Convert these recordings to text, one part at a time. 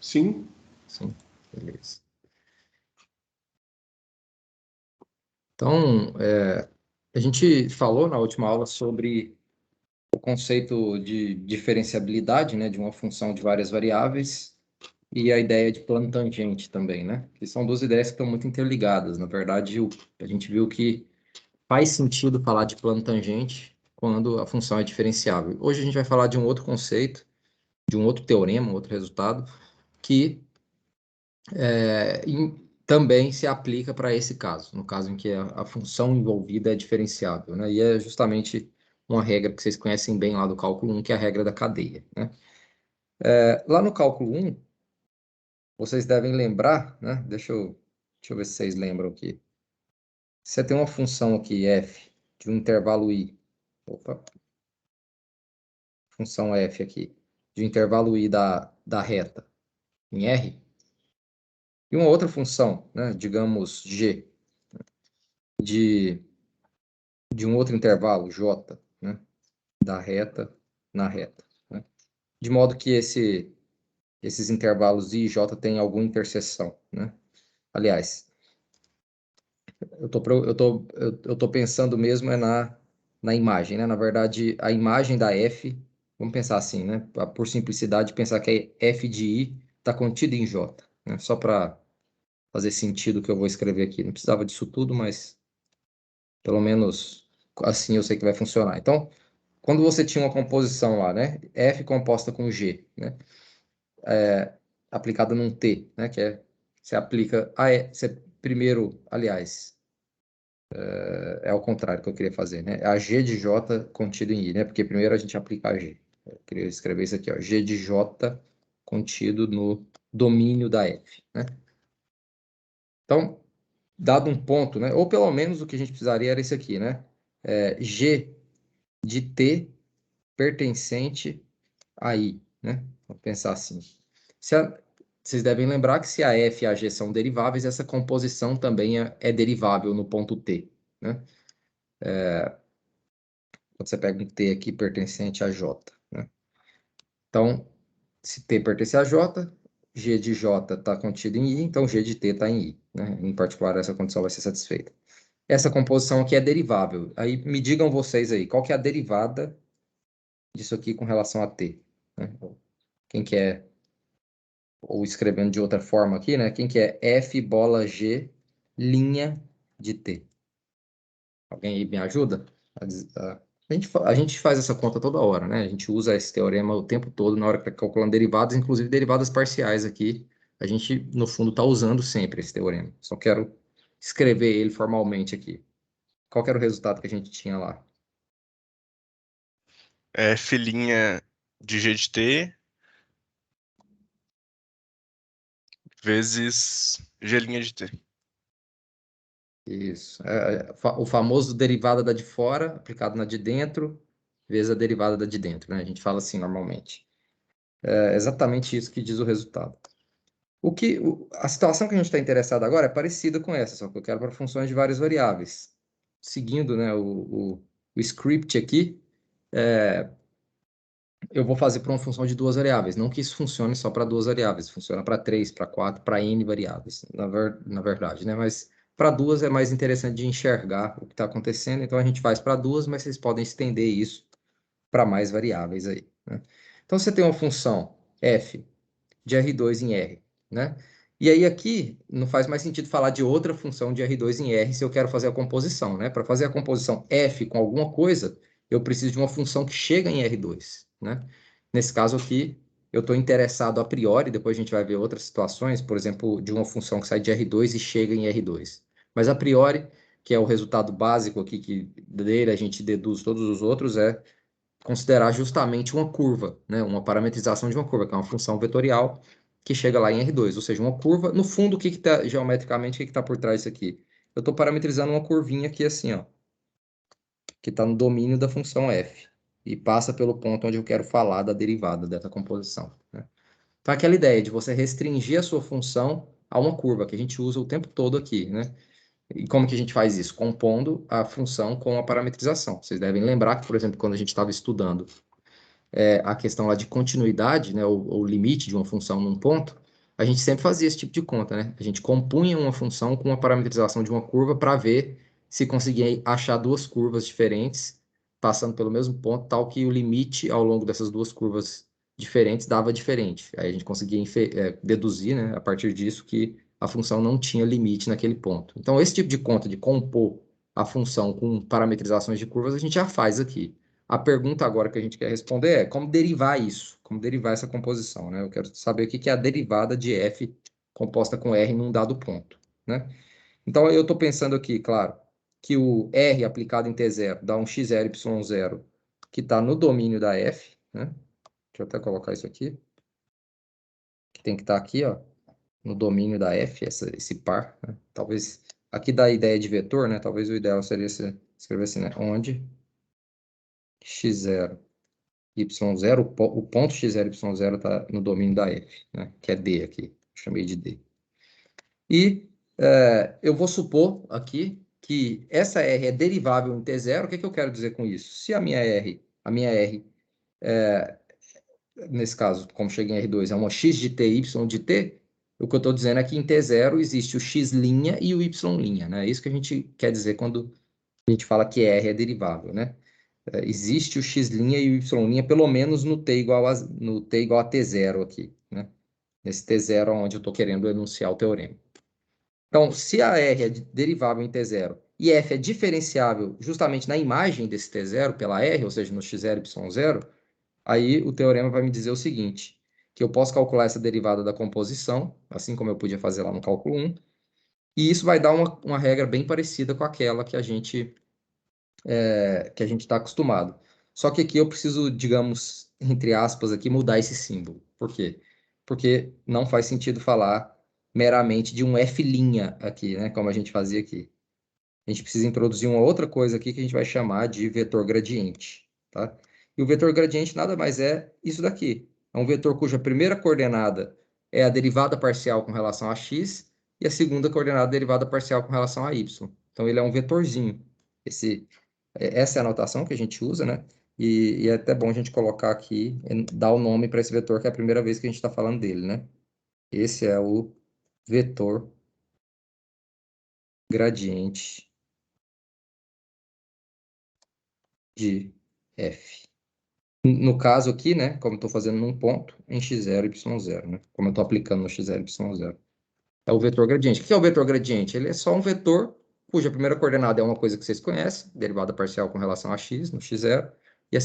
Sim. Sim, beleza. Então, a gente falou na última aula sobre o conceito de diferenciabilidade, né, de uma função de várias variáveis, e a ideia de plano tangente também, né? Que são duas ideias que estão muito interligadas. Na verdade, a gente viu que faz sentido falar de plano tangente quando a função é diferenciável. Hoje a gente vai falar de um outro conceito, de um outro teorema, um outro resultado, que também se aplica para esse caso, no caso em que a função envolvida é diferenciável, né? E é justamente uma regra que vocês conhecem bem lá do cálculo 1, que é a regra da cadeia, né? Lá no cálculo 1, vocês devem lembrar, né? Deixa eu ver se vocês lembram aqui. Você tem uma função aqui, f, de um intervalo i. Opa, função f aqui, de um intervalo i da reta em R. E uma outra função, né? Digamos g, de um outro intervalo, j, né? Da reta na reta, né? De modo que esses intervalos i e j têm alguma interseção, né? Aliás, eu tô pensando mesmo na imagem, né? Na verdade, a imagem da f, vamos pensar assim, né? Por simplicidade, pensar que a f de i está contida em j, né? Só para fazer sentido o que eu vou escrever aqui. Não precisava disso tudo, mas pelo menos assim eu sei que vai funcionar. Então, quando você tinha uma composição lá, né? F composta com G, né? Aplicada num T, né? Que é, você aplica você primeiro, aliás, é ao contrário que eu queria fazer, né? A G de J contido em I, né? Porque primeiro a gente aplica a G. Eu queria escrever isso aqui, ó. G de J contido no domínio da F, né? Então, dado um ponto, né? Ou pelo menos o que a gente precisaria era isso aqui, né? G de T pertencente a I, né? Vamos pensar assim. Vocês devem lembrar que se a F e a G são deriváveis, essa composição também é derivável no ponto T, né? Quando você pega um T aqui pertencente a J, né? Então, se T pertence a J, G de J está contido em I, então G de T está em I, né? Em particular, essa condição vai ser satisfeita. Essa composição aqui é derivável. Aí me digam vocês aí, qual que é a derivada disso aqui com relação a T, né? Quem quer, ou escrevendo de outra forma aqui, né? Quem que é F bola G linha de T? Alguém aí me ajuda? A gente faz essa conta toda hora, né? A gente usa esse teorema o tempo todo na hora que está calculando derivadas, inclusive derivadas parciais aqui. A gente, no fundo, está usando sempre esse teorema. Só quero escrever ele formalmente aqui. Qual que era o resultado que a gente tinha lá? F' de G de T vezes G' de T. Isso. O famoso derivada da de fora, aplicado na de dentro, vezes a derivada da de dentro, né? A gente fala assim normalmente. É exatamente isso que diz o resultado. A situação que a gente está interessado agora é parecida com essa, só que eu quero para funções de várias variáveis. Seguindo, né, o script aqui, eu vou fazer para uma função de duas variáveis. Não que isso funcione só para duas variáveis, funciona para três, para quatro, para n variáveis, na verdade, né? Mas para duas é mais interessante de enxergar o que está acontecendo, então a gente faz para duas, mas vocês podem estender isso para mais variáveis aí, né? Então você tem uma função f de R2 em R, né? E aí aqui não faz mais sentido falar de outra função de R2 em R se eu quero fazer a composição, né? Para fazer a composição f com alguma coisa, eu preciso de uma função que chega em R2, né? Nesse caso aqui, eu estou interessado a priori, depois a gente vai ver outras situações, por exemplo, de uma função que sai de R2 e chega em R2. Mas a priori, que é o resultado básico aqui, que dele a gente deduz todos os outros, é considerar justamente uma curva, né? Uma parametrização de uma curva, que é uma função vetorial que chega lá em R2, ou seja, uma curva. No fundo, o que está geometricamente, o que está por trás disso aqui? Eu estou parametrizando uma curvinha aqui assim, ó, que está no domínio da função f e passa pelo ponto onde eu quero falar da derivada dessa composição, né? Então, aquela ideia de você restringir a sua função a uma curva que a gente usa o tempo todo aqui, né? E como que a gente faz isso? Compondo a função com a parametrização. Vocês devem lembrar que, por exemplo, quando a gente estava estudando a questão lá de continuidade, né, ou limite de uma função num ponto, a gente sempre fazia esse tipo de conta, né? A gente compunha uma função com uma parametrização de uma curva para ver se conseguia achar duas curvas diferentes, passando pelo mesmo ponto, tal que o limite ao longo dessas duas curvas diferentes dava diferente. Aí a gente conseguia deduzir, né, a partir disso que a função não tinha limite naquele ponto. Então, esse tipo de conta de compor a função com parametrizações de curvas, a gente já faz aqui. A pergunta agora que a gente quer responder é como derivar isso, como derivar essa composição, né? Eu quero saber o que é a derivada de f composta com r num dado ponto, né? Então, eu estou pensando aqui, claro, que o r aplicado em t0 dá um x0, y0, que está no domínio da f, né? Deixa eu até colocar isso aqui, que tem que estar aqui, ó, no domínio da f, esse par, né? Talvez, aqui dá a ideia de vetor, né? Talvez o ideal seria escrever assim, né? Onde x0 y0, o ponto x0, y0 está no domínio da f, né? Que é D aqui, chamei de D. E eu vou supor aqui que essa R é derivável em T0. O que eu quero dizer com isso? Se a minha R, nesse caso, como chega em R2, é uma x de t, y de t, o que eu estou dizendo é que em T0 existe o x' e o y', né? É isso que a gente quer dizer quando a gente fala que R é derivável, né? Existe o x' e o y', pelo menos no t igual a t0 aqui, né? Nesse t0 onde eu estou querendo enunciar o teorema. Então, se a R é derivável em t0 e f é diferenciável justamente na imagem desse t0 pela R, ou seja, no x0, y0, aí o teorema vai me dizer o seguinte, que eu posso calcular essa derivada da composição, assim como eu podia fazer lá no cálculo 1, e isso vai dar uma regra bem parecida com aquela que a gente está acostumado. Só que aqui eu preciso, digamos, entre aspas, aqui mudar esse símbolo. Por quê? Porque não faz sentido falar meramente de um f' aqui, né? Como a gente fazia aqui. A gente precisa introduzir uma outra coisa aqui que a gente vai chamar de vetor gradiente, tá? E o vetor gradiente nada mais é isso daqui. É um vetor cuja primeira coordenada é a derivada parcial com relação a x e a segunda coordenada é a derivada parcial com relação a y. Então ele é um vetorzinho. Essa é a notação que a gente usa, né? E é até bom a gente colocar aqui, dar o nome para esse vetor, que é a primeira vez que a gente está falando dele, né? Esse é o vetor gradiente de f. No caso aqui, né? Como eu estou fazendo num ponto, em x0 e y0, né? Como eu estou aplicando no x0 e y0. É o vetor gradiente. O que é o vetor gradiente? Ele é só um vetor cuja primeira coordenada é uma coisa que vocês conhecem, derivada parcial com relação a x, no x0, e a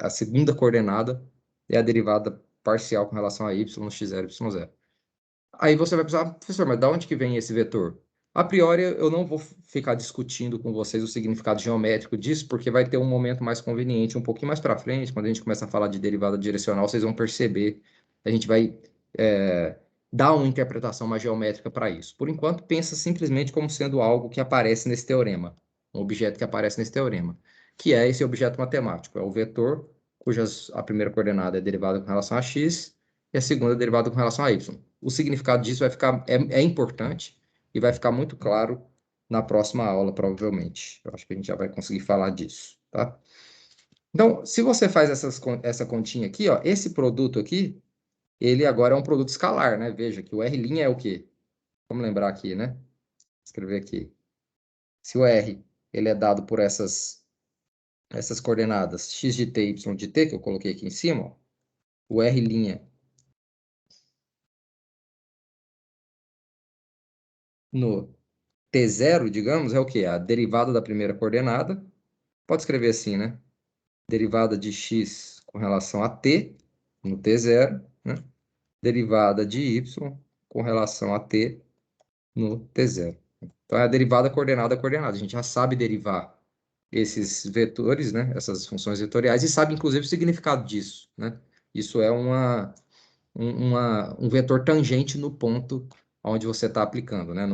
segunda coordenada é a derivada parcial com relação a y no x0 e y0. Aí você vai pensar, professor, mas de onde que vem esse vetor? A priori, eu não vou ficar discutindo com vocês o significado geométrico disso, porque vai ter um momento mais conveniente, um pouquinho mais para frente, quando a gente começa a falar de derivada direcional, vocês vão perceber, a gente vai dar uma interpretação mais geométrica para isso. Por enquanto, pensa simplesmente como sendo algo que aparece nesse teorema, um objeto que aparece nesse teorema, que é esse objeto matemático, é o vetor a primeira coordenada é derivada com relação a x e a segunda é derivada com relação a y. O significado disso vai ficar é importante e vai ficar muito claro na próxima aula, provavelmente. Eu acho que a gente já vai conseguir falar disso, tá? Então, se você faz essa continha aqui, ó, esse produto aqui, ele agora é um produto escalar, né? Veja que o R' é o quê? Vamos lembrar aqui, né? Escrever aqui. Se o R ele é dado por essas coordenadas x de t, y de t, que eu coloquei aqui em cima, ó, o R' no t0, digamos, é o quê? A derivada da primeira coordenada. Pode escrever assim, né? Derivada de x com relação a t, no t0, né? Derivada de y com relação a t no t0. Então, é a derivada coordenada a coordenada. A gente já sabe derivar esses vetores, né? Essas funções vetoriais, e sabe, inclusive, o significado disso, né? Isso é um vetor tangente no ponto onde você está aplicando, né?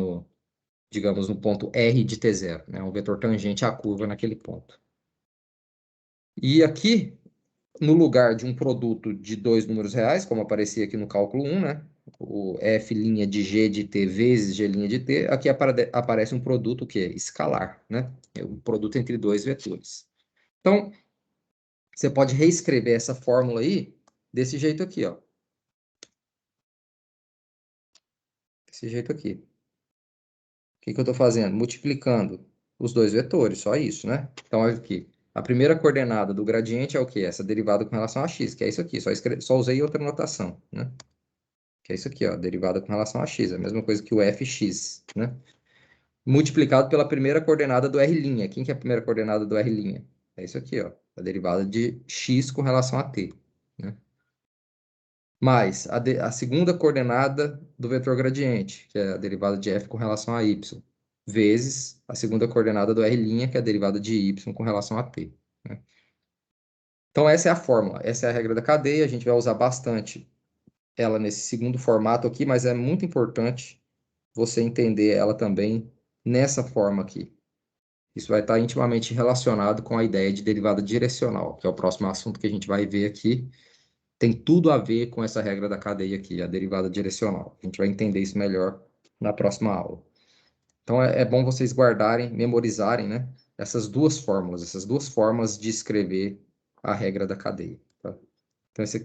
Digamos, no ponto R de t0, né? Um vetor tangente à curva naquele ponto. E aqui, no lugar de um produto de dois números reais, como aparecia aqui no cálculo 1, né? O f' de g de t vezes g' de t, aqui aparece um produto que é escalar, né? É um produto entre dois vetores. Então, você pode reescrever essa fórmula aí desse jeito aqui, ó. Desse jeito aqui. O que que eu estou fazendo? Multiplicando os dois vetores, só isso, né? Então, aqui, a primeira coordenada do gradiente é o quê? Essa derivada com relação a x, que é isso aqui, só usei outra notação, né? Que é isso aqui, ó, derivada com relação a x, é a mesma coisa que o fx, né? Multiplicado pela primeira coordenada do R'. Quem que é a primeira coordenada do R'? É isso aqui, ó, a derivada de x com relação a t, né? Mais a segunda coordenada do vetor gradiente, que é a derivada de f com relação a y, vezes a segunda coordenada do R', que é a derivada de y com relação a t, né? Então, essa é a fórmula, essa é a regra da cadeia, a gente vai usar bastante ela nesse segundo formato aqui, mas é muito importante você entender ela também nessa forma aqui. Isso vai estar intimamente relacionado com a ideia de derivada direcional, que é o próximo assunto que a gente vai ver aqui. Tem tudo a ver com essa regra da cadeia aqui, a derivada direcional. A gente vai entender isso melhor na próxima aula. Então, é bom vocês guardarem, memorizarem, né, essas duas formas de escrever a regra da cadeia, tá? Então, isso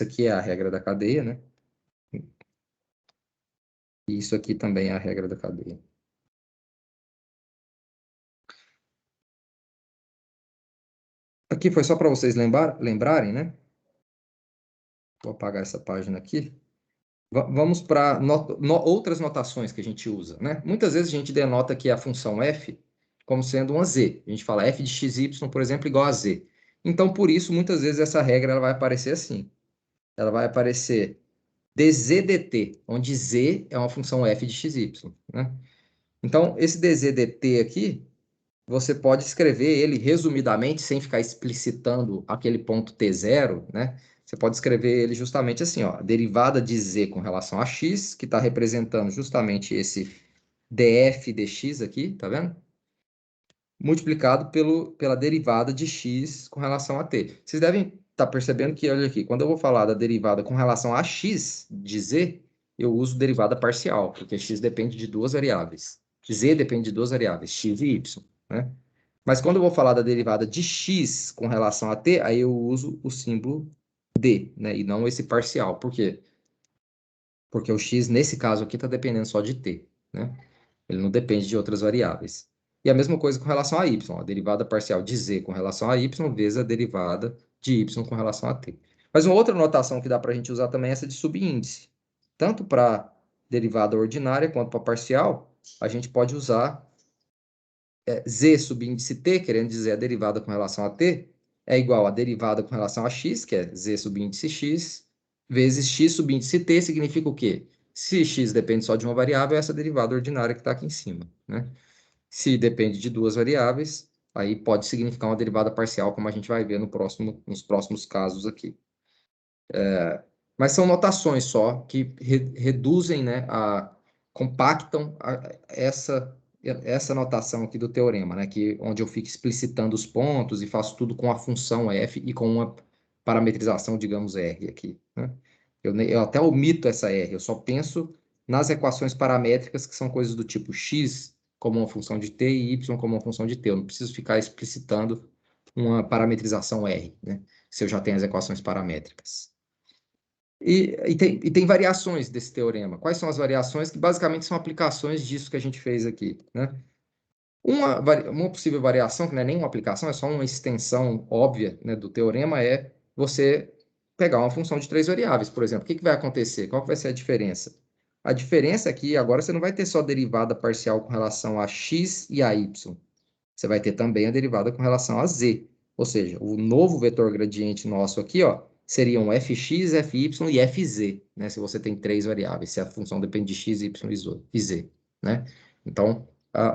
aqui é a regra da cadeia, né? E isso aqui também é a regra da cadeia. Aqui foi só para vocês lembrarem, né? Vou apagar essa página aqui. Vamos para outras notações que a gente usa, né? Muitas vezes a gente denota aqui a função f como sendo uma z. A gente fala f de xy, por exemplo, igual a z. Então, por isso, muitas vezes essa regra ela vai aparecer assim. Ela vai aparecer dz dt, onde z é uma função f de xy, né? Então, esse dz dt aqui, você pode escrever ele resumidamente, sem ficar explicitando aquele ponto t0, né? Você pode escrever ele justamente assim, ó, a derivada de z com relação a x, que está representando justamente esse df dx aqui, tá vendo? Multiplicado pela derivada de x com relação a t. Vocês devem estar percebendo que, olha aqui, quando eu vou falar da derivada com relação a x de z, eu uso derivada parcial, porque x depende de duas variáveis. Z depende de duas variáveis, x e y, né? Mas quando eu vou falar da derivada de x com relação a t, aí eu uso o símbolo d, né? E não esse parcial. Por quê? Porque o x, nesse caso aqui, está dependendo só de t, né? Ele não depende de outras variáveis. E a mesma coisa com relação a y. A derivada parcial de z com relação a y vezes a derivada de y com relação a t. Mas uma outra notação que dá para a gente usar também é essa de subíndice. Tanto para derivada ordinária quanto para parcial, a gente pode usar z subíndice t, querendo dizer a derivada com relação a t, é igual a derivada com relação a x, que é z subíndice x, vezes x subíndice t, significa o quê? Se x depende só de uma variável, é essa derivada ordinária que está aqui em cima, né? Se depende de duas variáveis, aí pode significar uma derivada parcial, como a gente vai ver nos próximos casos aqui. Mas são notações só que reduzem, né, compactam essa notação aqui do teorema, né, onde eu fico explicitando os pontos e faço tudo com a função f e com uma parametrização, digamos, r aqui, né? Eu até omito essa r, eu só penso nas equações paramétricas, que são coisas do tipo x como uma função de t e y como uma função de t. Eu não preciso ficar explicitando uma parametrização r, né, se eu já tenho as equações paramétricas. E tem variações desse teorema. Quais são as variações? Que basicamente são aplicações disso que a gente fez aqui, né? Uma possível variação, que não é nem uma aplicação, é só uma extensão óbvia, né, do teorema, é você pegar uma função de três variáveis, por exemplo. O que vai acontecer? Qual que vai ser a diferença? A diferença é que agora você não vai ter só derivada parcial com relação a x e a y. Você vai ter também a derivada com relação a z. Ou seja, o novo vetor gradiente nosso aqui, ó, seriam fx, fy e fz, né? Se você tem três variáveis, se a função depende de x, y e z, né? Então,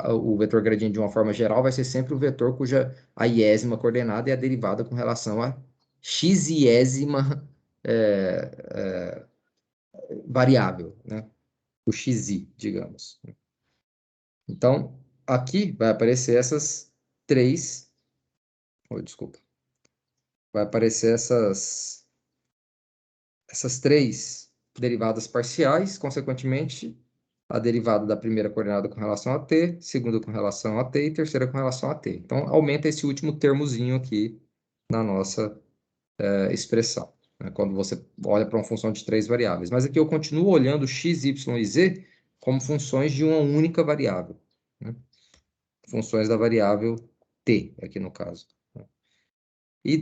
o vetor gradiente, de uma forma geral, vai ser sempre o vetor cuja a iésima coordenada é a derivada com relação a x-iésima variável, né? O xi, digamos. Então, aqui vai aparecer essas três... Oh, desculpa. Vai aparecer essas três derivadas parciais, consequentemente, a derivada da primeira coordenada com relação a t, segunda com relação a t e terceira com relação a t. Então, aumenta esse último termozinho aqui na nossa expressão. né, quando você olha para uma função de 3 variáveis. Mas aqui eu continuo olhando x, y e z como funções de uma única variável, né? Funções da variável t, aqui no caso.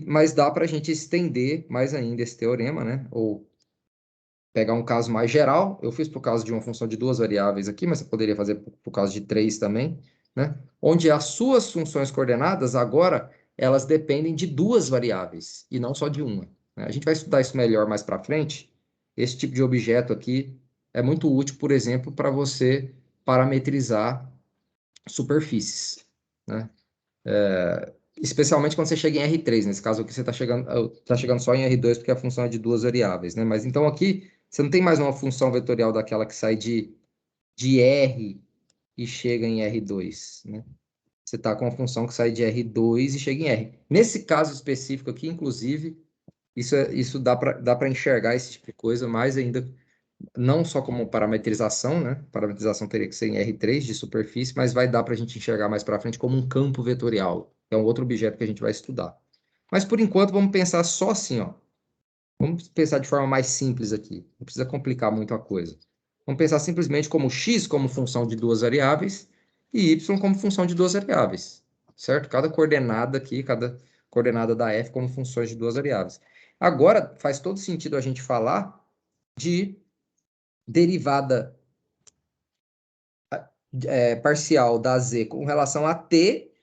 Mas dá para a gente estender mais ainda esse teorema, né? Ou pegar um caso mais geral. Eu fiz para o caso de uma função de 2 variáveis aqui, mas você poderia fazer para o caso de 3 também, né? Onde as suas funções coordenadas, agora, elas dependem de 2 variáveis, e não só de uma, né? A gente vai estudar isso melhor mais para frente. Esse tipo de objeto aqui é muito útil, por exemplo, para você parametrizar superfícies, né? Especialmente quando você chega em R3, nesse caso aqui você tá chegando só em R2 porque a função é de 2 variáveis, né? Mas então aqui você não tem mais uma função vetorial daquela que sai de R e chega em R2, né? Você está com uma função que sai de R2 e chega em R. Nesse caso específico aqui, inclusive, isso dá para enxergar esse tipo de coisa, mais ainda, não só como parametrização, né? Parametrização teria que ser em R3 de superfície, mas vai dar para a gente enxergar mais para frente como um campo vetorial, que é um outro objeto que a gente vai estudar. Mas por enquanto vamos pensar só assim, ó. Vamos pensar de forma mais simples aqui. Não precisa complicar muito a coisa. Vamos pensar simplesmente como x como função de 2 variáveis e y como função de 2 variáveis, certo? Cada coordenada aqui, cada coordenada da f como funções de 2 variáveis. Agora faz todo sentido a gente falar de derivada parcial da z com relação a t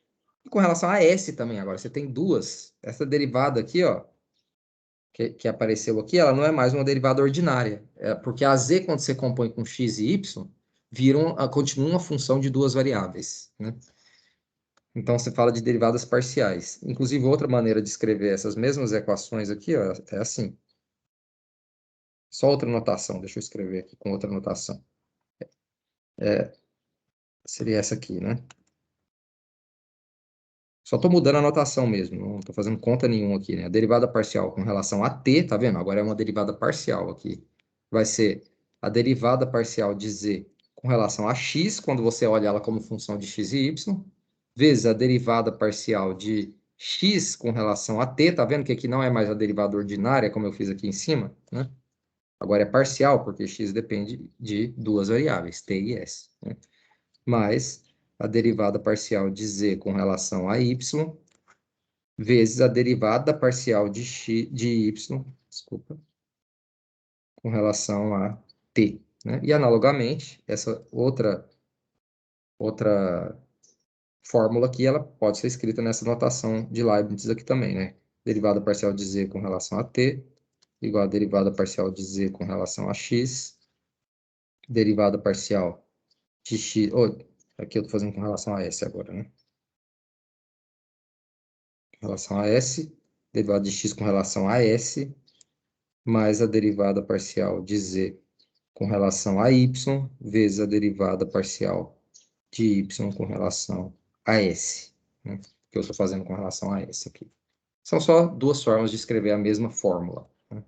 e com relação a s também. Agora você tem duas. Essa derivada aqui, ó, que apareceu aqui, ela não é mais uma derivada ordinária. Porque a z, quando você compõe com x e y, continua uma função de 2 variáveis, né? Então você fala de derivadas parciais. Inclusive, outra maneira de escrever essas mesmas equações aqui, ó, é assim. Só outra notação, deixa eu escrever aqui com outra notação. Seria essa aqui, né? Só estou mudando a notação mesmo, não estou fazendo conta nenhuma aqui, né? A derivada parcial com relação a t, tá vendo? Agora é uma derivada parcial aqui. Vai ser a derivada parcial de z com relação a x, quando você olha ela como função de x e y, vezes a derivada parcial de x com relação a t, tá vendo que aqui não é mais a derivada ordinária, como eu fiz aqui em cima, né? Agora é parcial, porque x depende de duas variáveis, t e s, né? Mais a derivada parcial de z com relação a y, vezes a derivada parcial de y, desculpa, com relação a t, né? E analogamente, essa outra fórmula aqui, ela pode ser escrita nessa notação de Leibniz aqui também, né? Derivada parcial de z com relação a t, igual a derivada parcial de z com relação a x, derivada parcial de x, aqui eu estou fazendo com relação a s agora, né? Com relação a s, derivada de x com relação a s, mais a derivada parcial de z com relação a y, vezes a derivada parcial de y com relação a s, né? Que eu estou fazendo com relação a s aqui. São só duas formas de escrever a mesma fórmula, né?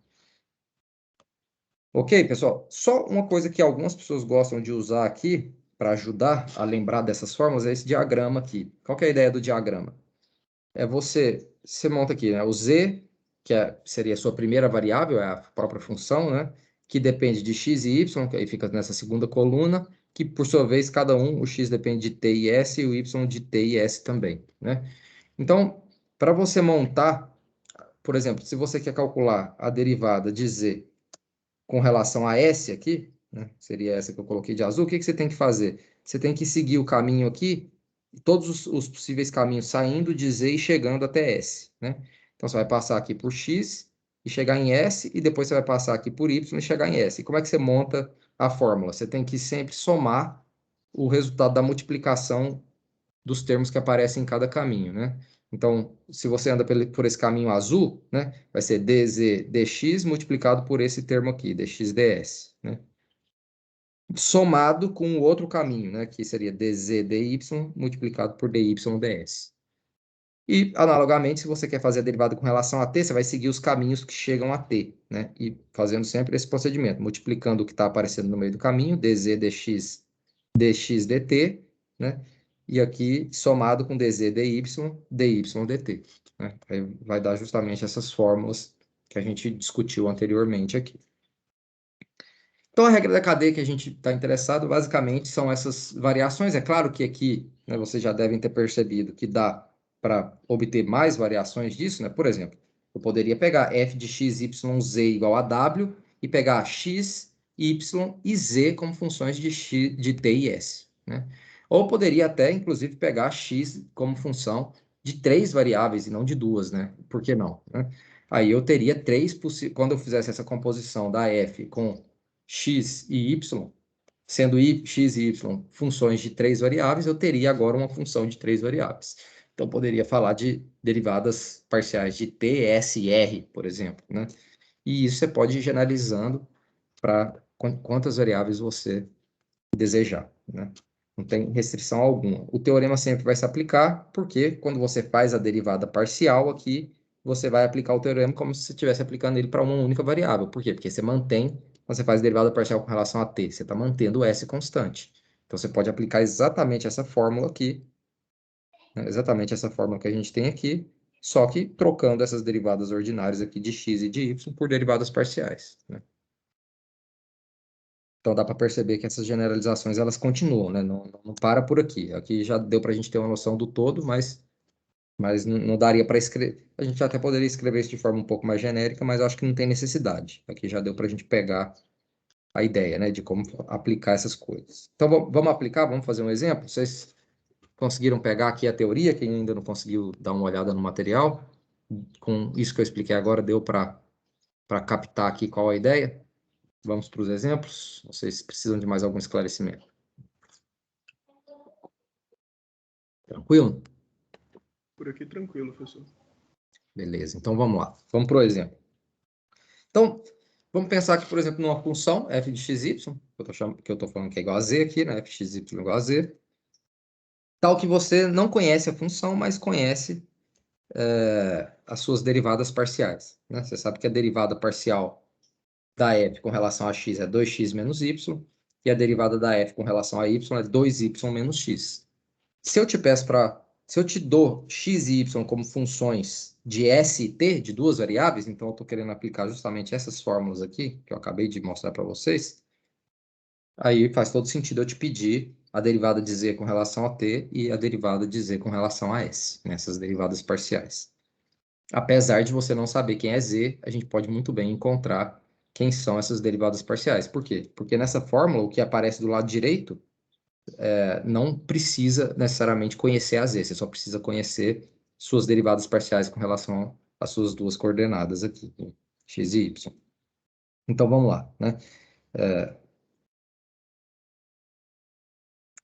Ok, pessoal? Só uma coisa que algumas pessoas gostam de usar aqui, para ajudar a lembrar dessas fórmulas, é esse diagrama aqui. Qual que é a ideia do diagrama? Você monta aqui, né? O z, seria a sua primeira variável, é a própria função, né? Que depende de x e y, que aí fica nessa segunda coluna, que por sua vez, cada um, o x depende de t e s, e o y de t e s também, né? Então, para você montar, por exemplo, se você quer calcular a derivada de z com relação a s aqui, né? Seria essa que eu coloquei de azul, o que você tem que fazer? Você tem que seguir o caminho aqui, todos os possíveis caminhos saindo de z e chegando até s, né? Então, você vai passar aqui por x e chegar em s, e depois você vai passar aqui por y e chegar em s. E como é que você monta a fórmula? Você tem que sempre somar o resultado da multiplicação dos termos que aparecem em cada caminho, né? Então, se você anda por esse caminho azul, né, vai ser dz dx multiplicado por esse termo aqui, dx ds, né? Somado com o outro caminho, né, que seria dz dy multiplicado por dy ds. E, analogamente, se você quer fazer a derivada com relação a t, você vai seguir os caminhos que chegam a t, né? E fazendo sempre esse procedimento, multiplicando o que está aparecendo no meio do caminho, dz dx dt, né? E aqui somado com dz dy dt, né? Aí vai dar justamente essas fórmulas que a gente discutiu anteriormente aqui. Então, a regra da cadeia que a gente está interessado, basicamente, são essas variações. É claro que aqui, né, vocês já devem ter percebido que dá para obter mais variações disso, né? Por exemplo, eu poderia pegar f de x, y, z igual a w e pegar x, y e z como funções de t e s, né? Ou poderia até, inclusive, pegar x como função de 3 variáveis e não de 2, né? Por que não, né? Aí eu teria 3 possíveis. Quando eu fizesse essa composição da f com x e y, sendo x e y funções de 3 variáveis, eu teria agora uma função de 3 variáveis. Então, poderia falar de derivadas parciais de t, s e r, por exemplo, né? E isso você pode ir generalizando para quantas variáveis você desejar, né? Não tem restrição alguma. O teorema sempre vai se aplicar, porque quando você faz a derivada parcial aqui, você vai aplicar o teorema como se você estivesse aplicando ele para uma única variável. Por quê? Porque você mantém, quando você faz derivada parcial com relação a t, você está mantendo o s constante. Então, você pode aplicar exatamente essa fórmula aqui, né? Exatamente essa fórmula que a gente tem aqui, só que trocando essas derivadas ordinárias aqui de x e de y por derivadas parciais, né? Então dá para perceber que essas generalizações elas continuam, né? Não para por aqui. Aqui já deu para a gente ter uma noção do todo, mas não daria para escrever. A gente até poderia escrever isso de forma um pouco mais genérica, mas eu acho que não tem necessidade. Aqui já deu para a gente pegar a ideia, né, de como aplicar essas coisas. Então vamos aplicar, vamos fazer um exemplo. Vocês conseguiram pegar aqui a teoria, quem ainda não conseguiu dar uma olhada no material? Com isso que eu expliquei agora, deu para captar aqui qual a ideia? Vamos para os exemplos? Vocês precisam de mais algum esclarecimento? Tranquilo? Por aqui tranquilo, professor. Beleza, então vamos lá. Vamos para o exemplo. Então, vamos pensar aqui, por exemplo, numa função f de xy, que eu estou falando que é igual a z aqui, né? f de xy igual a z. Tal que você não conhece a função, mas conhece as suas derivadas parciais, né? Você sabe que a derivada parcial da f com relação a x é 2x menos y, e a derivada da f com relação a y é 2y menos x. Se eu te peço para... Se eu te dou x e y como funções de s e t, de duas variáveis, então eu estou querendo aplicar justamente essas fórmulas aqui, que eu acabei de mostrar para vocês, aí faz todo sentido eu te pedir a derivada de z com relação a t e a derivada de z com relação a s, nessas derivadas parciais. Apesar de você não saber quem é z, a gente pode muito bem encontrar quem são essas derivadas parciais. Por quê? Porque nessa fórmula, o que aparece do lado direito não precisa necessariamente conhecer a z, você só precisa conhecer suas derivadas parciais com relação às suas duas coordenadas aqui, x e y. Então vamos lá, né?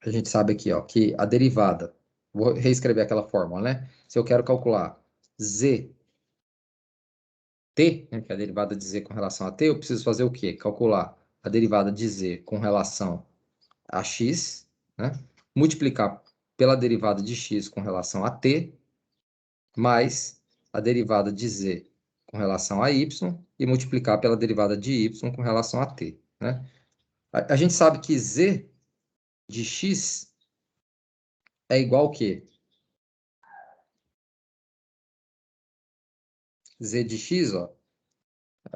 A gente sabe aqui, ó, que a derivada, vou reescrever aquela fórmula, né? Se eu quero calcular zt, né, que é a derivada de z com relação a t, eu preciso fazer o quê? Calcular a derivada de z com relação a x, né? Multiplicar pela derivada de x com relação a t, mais a derivada de z com relação a y e multiplicar pela derivada de y com relação a t, né? A gente sabe que z de x é igual ao quê? Z de x, ó,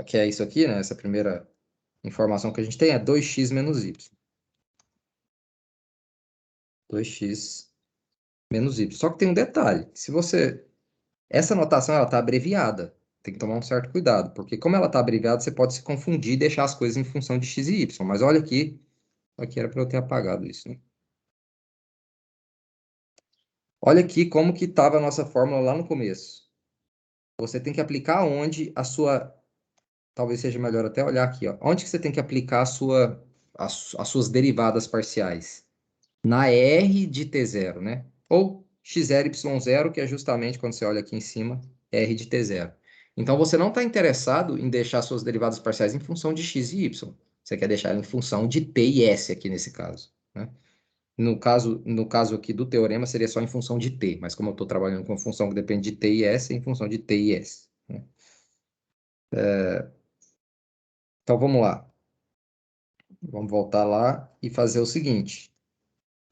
que é isso aqui, né? Essa primeira informação que a gente tem é 2x menos y. 2x menos y. Só que tem um detalhe. Se você... Essa notação, ela está abreviada. Tem que tomar um certo cuidado, porque como ela está abreviada, você pode se confundir e deixar as coisas em função de x e y. Mas olha aqui, aqui era para eu ter apagado isso, né? Olha aqui como que estava a nossa fórmula lá no começo. Você tem que aplicar onde a sua... Talvez seja melhor até olhar aqui, ó. Onde que você tem que aplicar as suas derivadas parciais? Na R de T0, né? Ou x0, y0, que é justamente quando você olha aqui em cima, R de T0. Então, você não está interessado em deixar suas derivadas parciais em função de x e y. Você quer deixar ela em função de t e s aqui nesse caso, né? No caso aqui do teorema, seria só em função de t, mas como eu estou trabalhando com função que depende de t e s, é em função de t e s, né? Então, vamos lá. Vamos voltar lá e fazer o seguinte.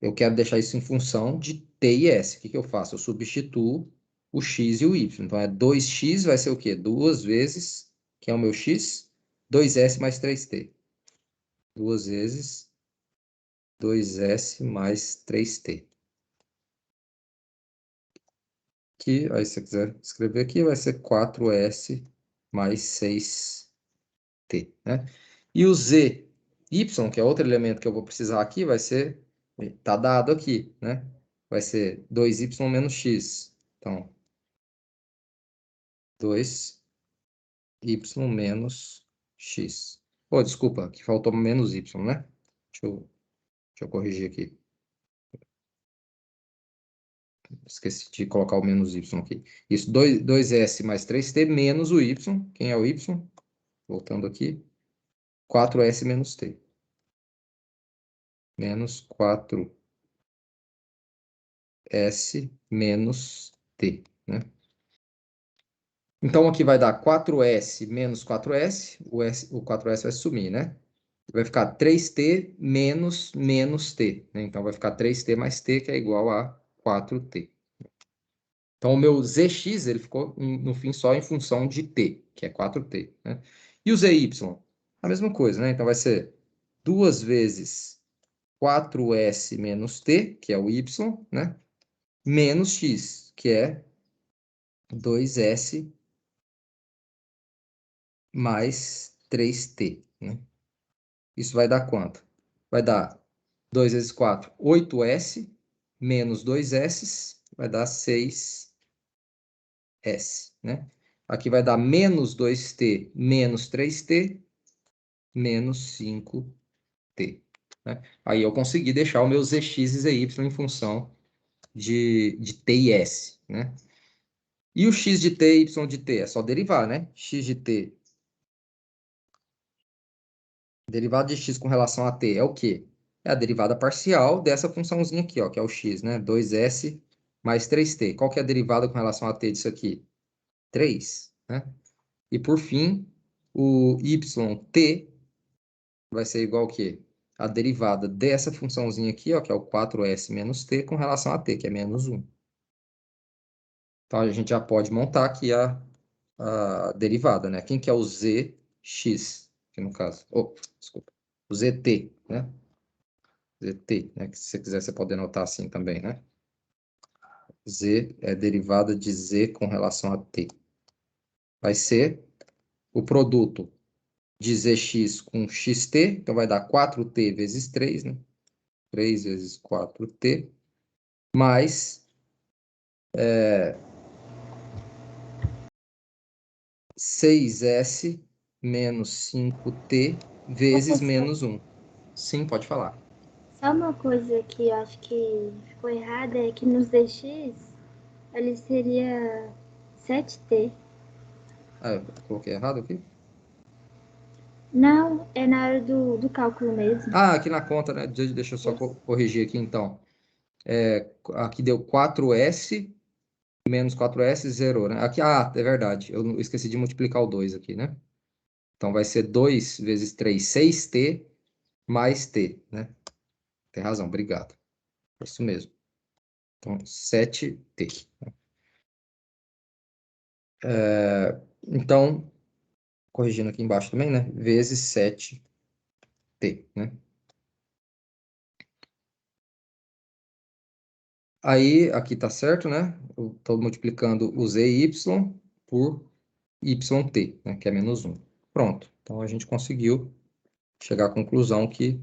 Eu quero deixar isso em função de t e s. O que que eu faço? Eu substituo o x e o y. Então, 2x vai ser o quê? 2 vezes que é o meu x, 2s mais 3t. 2 vezes 2s mais 3t. Que, aí se você quiser escrever aqui, vai ser 4s mais 6t, né? E o z, y, que é outro elemento que eu vou precisar aqui, vai ser, tá dado aqui, né? Vai ser 2y menos x. Então, 2y menos x. Oh, desculpa, que faltou menos y, né? Deixa eu corrigir aqui. Esqueci de colocar o menos y aqui. Isso, 2s mais 3t menos o y. Quem é o y? Voltando aqui. 4s menos t. Menos 4s menos t, né? Então, aqui vai dar 4s menos 4s. O 4s vai sumir, né? Vai ficar 3t menos menos t, né? Então, vai ficar 3t mais t, que é igual a 4t. Então, o meu zx, ele ficou, no fim, só em função de t, que é 4t, né? E o zy? A mesma coisa, né? Então, vai ser 2 vezes 4s menos t, que é o y, né? Menos x, que é 2s mais 3t, né? Isso vai dar quanto? Vai dar 2 vezes 4, 8s, menos 2s, vai dar 6s, né? Aqui vai dar menos 2t, menos 3t, menos 5t, né? Aí eu consegui deixar o meu zx e zy em função de t e s, né? E o x de t e y de t? É só derivar, né? X de t, derivada de x com relação a t é o quê? É a derivada parcial dessa funçãozinha aqui, ó, que é o x, né? 2s mais 3t. Qual que é a derivada com relação a t disso aqui? 3, né? E por fim, o yt vai ser igual ao quê? A derivada dessa funçãozinha aqui, ó, que é o 4s menos t, com relação a t, que é menos 1. Então, a gente já pode montar aqui a derivada, né? Quem que é o zx, aqui no caso? Oh, desculpa. O zt, né? zt, né? Que se você quiser, você pode anotar assim também, né? Z é derivada de z com relação a t. Vai ser o produto de zx com xt, então vai dar 4t vezes 3, né? 3 vezes 4t, mais 6s menos 5t vezes Professor, menos 1. Sim, pode falar. só uma coisa que eu acho que ficou errada é que nos DX ele seria 7T. Ah, eu coloquei errado aqui? Não, é na hora do cálculo mesmo. Ah, aqui na conta, né? Deixa eu só corrigir aqui, então. Aqui deu 4s menos 4s, zerou, né? Aqui, é verdade. Eu esqueci de multiplicar o 2 aqui, né? Então, vai ser 2 vezes 3, 6t, mais t, né? Tem razão, obrigado. É isso mesmo. Então, 7t. Então, corrigindo aqui embaixo também, né? Vezes 7t, né? Aí, aqui tá certo, né? Eu estou multiplicando o zy por yt, né? Que é menos 1. Pronto. Então, a gente conseguiu chegar à conclusão que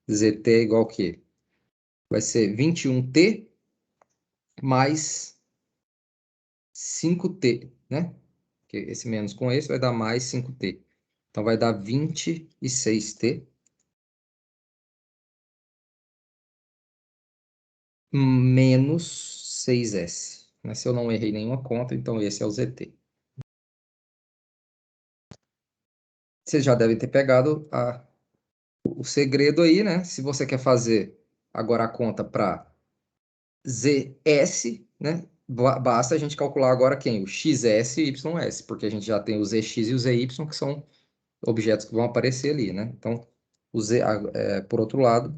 zt é igual a quê? Vai ser 21t mais 5t, né? Porque esse menos com esse vai dar mais 5t. Então, vai dar 26t menos 6s. Mas se eu não errei nenhuma conta, então esse é o zt. Vocês já devem ter pegado o segredo aí, né? Se você quer fazer agora a conta para zs, né? Basta a gente calcular agora quem? O xs e ys, porque a gente já tem o zx e o zy, que são objetos que vão aparecer ali, né? Então, por outro lado,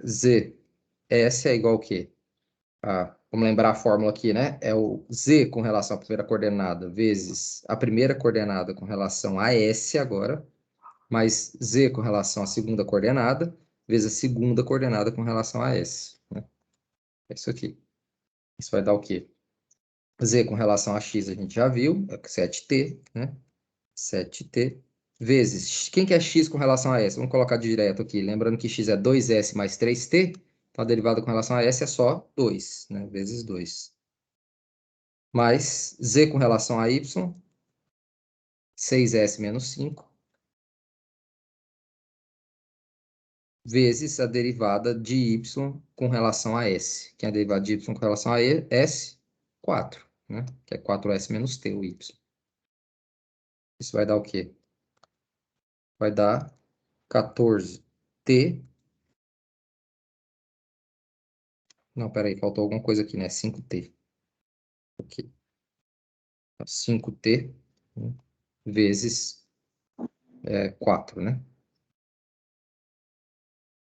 z S é igual ao quê? Vamos lembrar a fórmula aqui, né? É o Z com relação à primeira coordenada vezes a primeira coordenada com relação a S agora, mais Z com relação à segunda coordenada, vezes a segunda coordenada com relação a S, né? É isso aqui. Isso vai dar o quê? Z com relação a X a gente já viu, é 7t, né? 7t, vezes... Quem que é X com relação a S? Vamos colocar direto aqui. Lembrando que X é 2S mais 3t, então a derivada com relação a S é só 2, né? Vezes 2. Mais Z com relação a Y, 6S menos 5, vezes a derivada de Y com relação a S. Que é a derivada de Y com relação a S, 4, né? Que é 4S menos T, o Y. Isso vai dar o quê? Vai dar 14T. Não, peraí, faltou alguma coisa aqui, né? 5T. Ok. 5T, né? Vezes 4, né?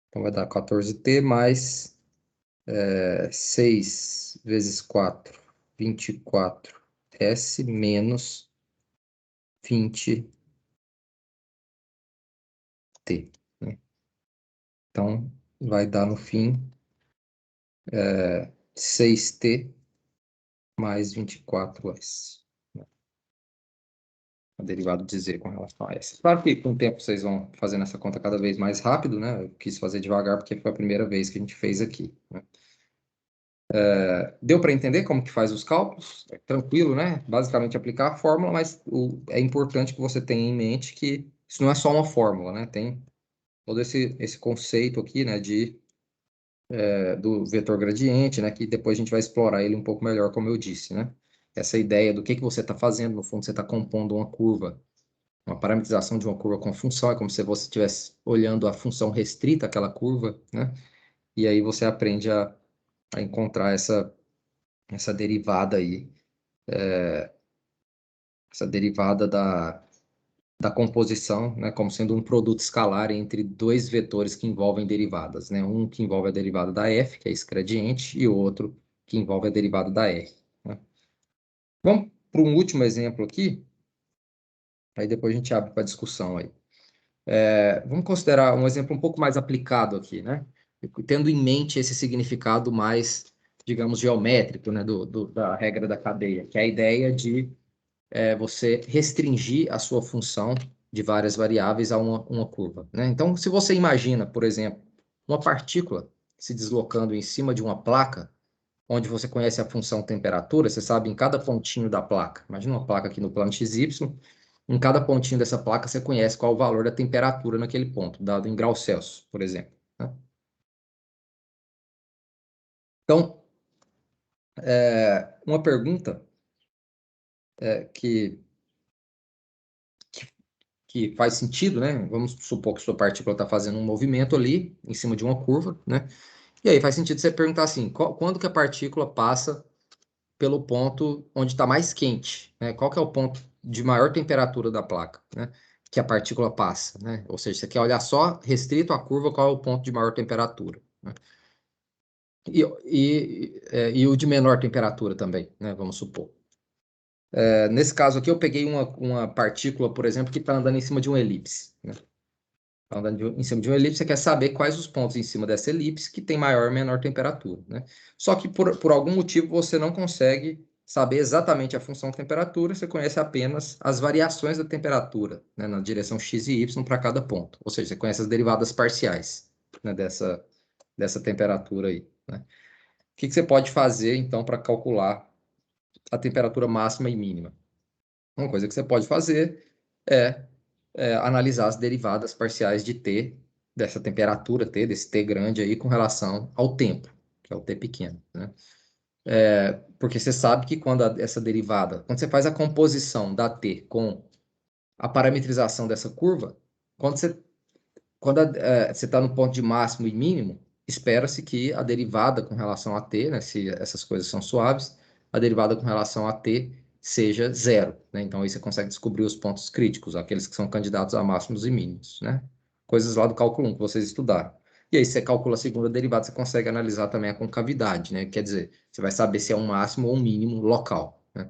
Então vai dar 14T mais 6 vezes 4, 24S menos 20T, né? Então, vai dar no fim 6T mais 24S. Né? A derivada de Z com relação a S. Claro que com o tempo vocês vão fazendo essa conta cada vez mais rápido, né? Eu quis fazer devagar porque foi a primeira vez que a gente fez aqui, né? Deu para entender como que faz os cálculos? É tranquilo, né? Basicamente aplicar a fórmula, mas é importante que você tenha em mente que isso não é só uma fórmula, né? Tem todo esse conceito aqui, né, do vetor gradiente, né, que depois a gente vai explorar ele um pouco melhor, como eu disse, né? Essa ideia do que você está fazendo, no fundo você está compondo uma curva, uma parametrização de uma curva com função, é como se você estivesse olhando a função restrita àquela curva, né? E aí você aprende a encontrar essa derivada aí, essa derivada da composição, né, como sendo um produto escalar entre dois vetores que envolvem derivadas, né? Um que envolve a derivada da f, que é esse gradiente, e o outro que envolve a derivada da r, né? Vamos para um último exemplo aqui, aí depois a gente abre para discussão aí. Vamos considerar um exemplo um pouco mais aplicado aqui, né? Tendo em mente esse significado mais, digamos, geométrico, né, da regra da cadeia, que é a ideia de você restringir a sua função de várias variáveis a uma curva, né? Então, se você imagina, por exemplo, uma partícula se deslocando em cima de uma placa, onde você conhece a função temperatura, você sabe em cada pontinho da placa. Imagina uma placa aqui no plano XY, em cada pontinho dessa placa você conhece qual o valor da temperatura naquele ponto, dado em graus Celsius, por exemplo, né? Então, uma pergunta que faz sentido, né? Vamos supor que sua partícula está fazendo um movimento ali, em cima de uma curva, né? E aí faz sentido você perguntar assim, quando que a partícula passa pelo ponto onde está mais quente, né? Qual que é o ponto de maior temperatura da placa, né? Que a partícula passa, né? Ou seja, você quer olhar só restrito à curva, qual é o ponto de maior temperatura, né? E o de menor temperatura também, né? Vamos supor. Nesse caso aqui, eu peguei uma partícula, por exemplo, que está andando em cima de uma elipse, né? Tá andando em cima de uma elipse, você quer saber quais os pontos em cima dessa elipse que tem maior ou menor temperatura, né? Só que por algum motivo você não consegue saber exatamente a função temperatura, você conhece apenas as variações da temperatura, né, na direção x e y para cada ponto. Ou seja, você conhece as derivadas parciais, né, dessa temperatura aí, né? O que você pode fazer, então, para calcular a temperatura máxima e mínima? Uma coisa que você pode fazer é analisar as derivadas parciais de T, dessa temperatura T, desse T grande aí, com relação ao tempo, que é o T pequeno, né? Porque você sabe que quando essa derivada, quando você faz a composição da T com a parametrização dessa curva, quando você está no ponto de máximo e mínimo, espera-se que a derivada com relação a T, né, se essas coisas são suaves, a derivada com relação a T seja zero, né? Então aí você consegue descobrir os pontos críticos, aqueles que são candidatos a máximos e mínimos, né? Coisas lá do cálculo 1 que vocês estudaram. E aí você calcula a segunda derivada, você consegue analisar também a concavidade, né? Quer dizer, você vai saber se é um máximo ou um mínimo local, né?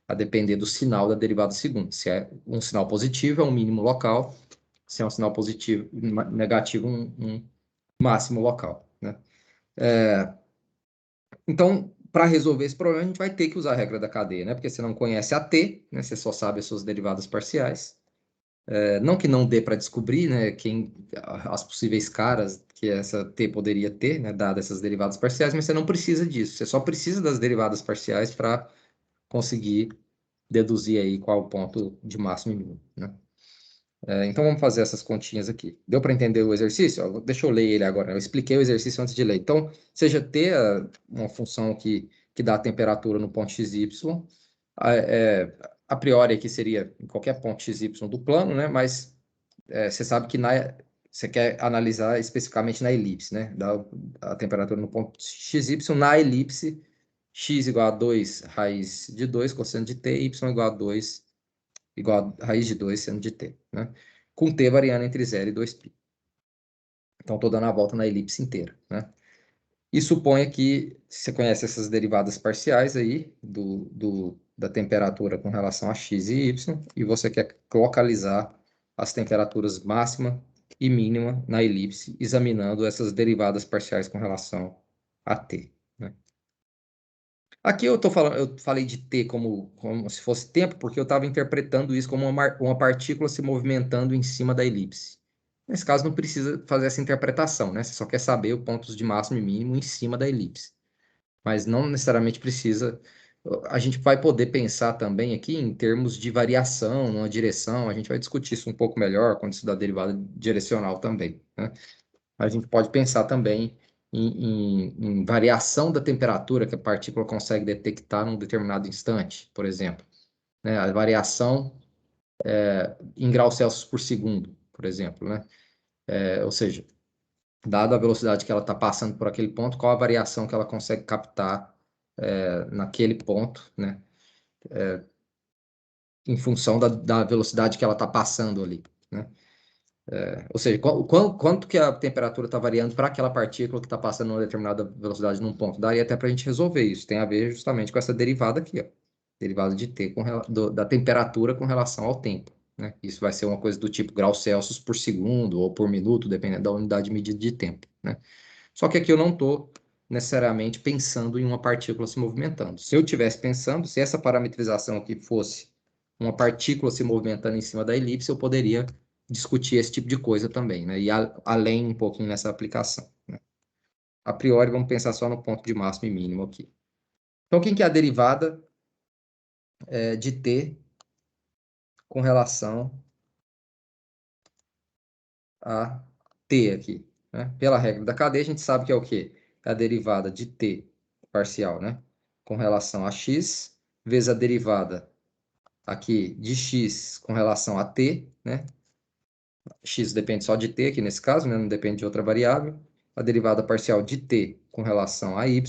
A depender do sinal da derivada segunda. Se é um sinal positivo, é um mínimo local. Se é um sinal positivo, negativo, um máximo local, né? Então, para resolver esse problema, a gente vai ter que usar a regra da cadeia, né? Porque você não conhece a t, né? Você só sabe as suas derivadas parciais. Não que não dê para descobrir, né, as possíveis caras que essa t poderia ter, né, dadas essas derivadas parciais, mas você não precisa disso. Você só precisa das derivadas parciais para conseguir deduzir aí qual o ponto de máximo e mínimo, né? Então vamos fazer essas continhas aqui. Deu para entender o exercício? Ó, deixa eu ler ele agora. Eu expliquei o exercício antes de ler. Então, seja t uma função que dá a temperatura no ponto xy, a priori aqui seria em qualquer ponto xy do plano, né? Mas você sabe que você quer analisar especificamente na elipse, né? Dá a temperatura no ponto xy na elipse, x igual a 2 raiz de 2 cosseno de t, y igual a 2 igual a raiz de 2 seno de t, né? Com t variando entre 0 e 2π. Então, estou dando a volta na elipse inteira, né? E suponha que você conhece essas derivadas parciais aí da temperatura com relação a x e y, e você quer localizar as temperaturas máxima e mínima na elipse, examinando essas derivadas parciais com relação a t, né? Aqui eu falei de t como se fosse tempo, porque eu estava interpretando isso como uma partícula se movimentando em cima da elipse. Nesse caso, não precisa fazer essa interpretação, né? Você só quer saber os pontos de máximo e mínimo em cima da elipse. Mas não necessariamente precisa. A gente vai poder pensar também aqui em termos de variação numa direção. A gente vai discutir isso um pouco melhor quando estudar derivada direcional também, né? A gente pode pensar também em variação da temperatura que a partícula consegue detectar num determinado instante, por exemplo, né? A variação em graus Celsius por segundo, por exemplo, né? Ou seja, dada a velocidade que ela está passando por aquele ponto, qual a variação que ela consegue captar naquele ponto, né? Em função da velocidade que ela está passando ali, né? Ou seja, quanto que a temperatura está variando para aquela partícula que está passando uma determinada velocidade num ponto. Daria até para a gente resolver isso. Tem a ver justamente com essa derivada aqui, ó. Derivada de T da temperatura com relação ao tempo, né? Isso vai ser uma coisa do tipo graus Celsius por segundo ou por minuto, dependendo da unidade de medida de tempo, né? Só que aqui eu não estou necessariamente pensando em uma partícula se movimentando. Se eu estivesse pensando, se essa parametrização aqui fosse uma partícula se movimentando em cima da elipse, eu poderia discutir esse tipo de coisa também, né? E além um pouquinho nessa aplicação, né? A priori, vamos pensar só no ponto de máximo e mínimo aqui. Então, quem que é a derivada de t com relação a t aqui, né? Pela regra da cadeia, a gente sabe que é o quê? É a derivada de t parcial, né? Com relação a x, vezes a derivada aqui de x com relação a t, né? X depende só de t aqui nesse caso, né? Não depende de outra variável. A derivada parcial de t com relação a y,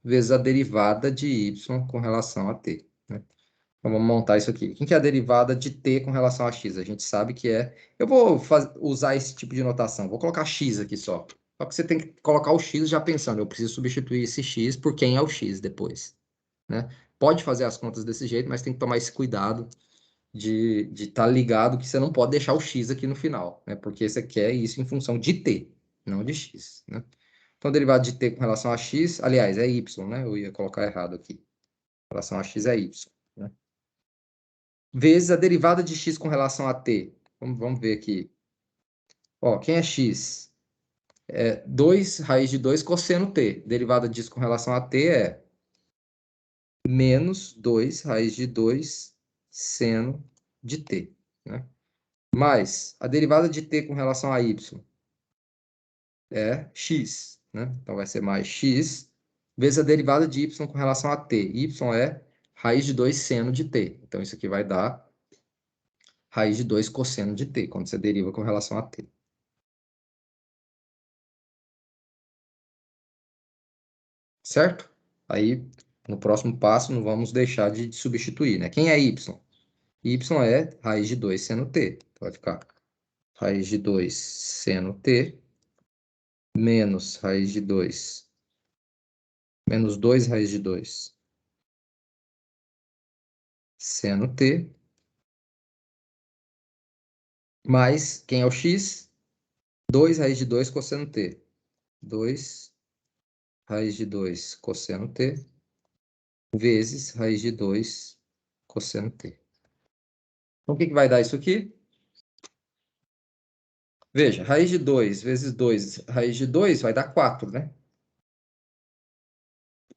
vezes a derivada de y com relação a t, né? Então, vamos montar isso aqui. Quem que é a derivada de t com relação a x? A gente sabe que é... Eu vou usar esse tipo de notação. Vou colocar x aqui só. Só que você tem que colocar o x já pensando. Eu preciso substituir esse x por quem é o x depois, né? Pode fazer as contas desse jeito, mas tem que tomar esse cuidado de estar ligado que você não pode deixar o x aqui no final, né? Porque você quer isso em função de t, não de x, né? Então, a derivada de t com relação a x, aliás, é y, né? Eu ia colocar errado aqui. Com relação a x é y, né? Vezes a derivada de x com relação a t. Vamos ver aqui. Ó, quem é x? 2 raiz de 2 cosseno t. Derivada disso com relação a t é menos 2 raiz de 2 seno de t, né? Mais a derivada de t com relação a y é x, né? Então vai ser mais x vezes a derivada de y com relação a t. Y é raiz de 2 seno de t. Então isso aqui vai dar raiz de 2 cosseno de t, quando você deriva com relação a t. Certo? Aí, no próximo passo, não vamos deixar de substituir, né? Quem é y? Y é raiz de 2 seno t. Então vai ficar raiz de 2 seno t menos raiz de 2, menos 2 raiz de 2, seno t, mais, quem é o x? 2 raiz de 2 cosseno t. 2 raiz de 2 cosseno t, vezes raiz de 2 cosseno t. Então, o que vai dar isso aqui? Veja, raiz de 2 vezes 2, raiz de 2 vai dar 4, né?